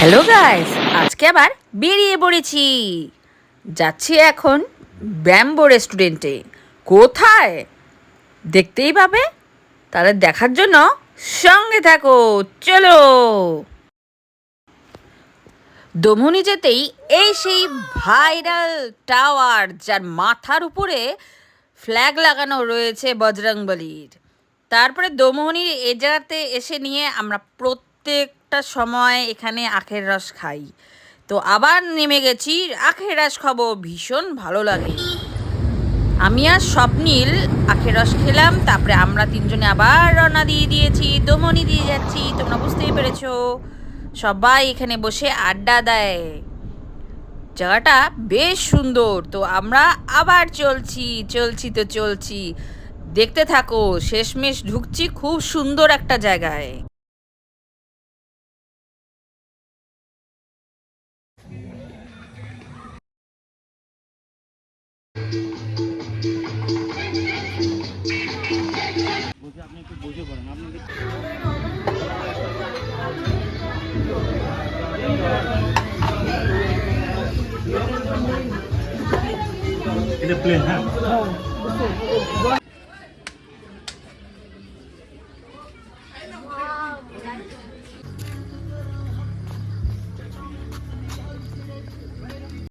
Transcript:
Hello guys, আজকে আবার বেরিয়ে পড়েছি। যাচ্ছি এখন ব্যাম্বো রেস্টুরেন্টে। কোথায় দেখতেই পাবে, তাদের দেখার জন্য সঙ্গে থাকো। চলো। দমনি যেতেই এই সেই ভাইরাল টাওয়ার, যার মাথার উপরে ফ্ল্যাগ লাগানো রয়েছে বজরংবলীর। তারপরে দমনির এ জায়গাতে এসে নিয়ে আমরা প্রত্যেকটা সময় এখানে আখের রস খাই। তো আবার নেমে গেছি, আখের রস খাবো, ভীষণ ভালো লাগে। আমি আর স্বপ্নীল আখের রস খেলাম, তারপরে আমরা তিনজনে আবার রওনা দিয়ে দিয়েছি, দমনি দিয়ে যাচ্ছি। তোমরা বুঝতেই পেরেছো, সবাই এখানে বসে আড্ডা দেয়। জায়গাটা বেশ সুন্দর। তো আমরা আবার চলছি। দেখতে থাকো, শেষমেশ ঢুকছি খুব সুন্দর একটা জায়গায়। এটা প্লেন, হ্যাঁ।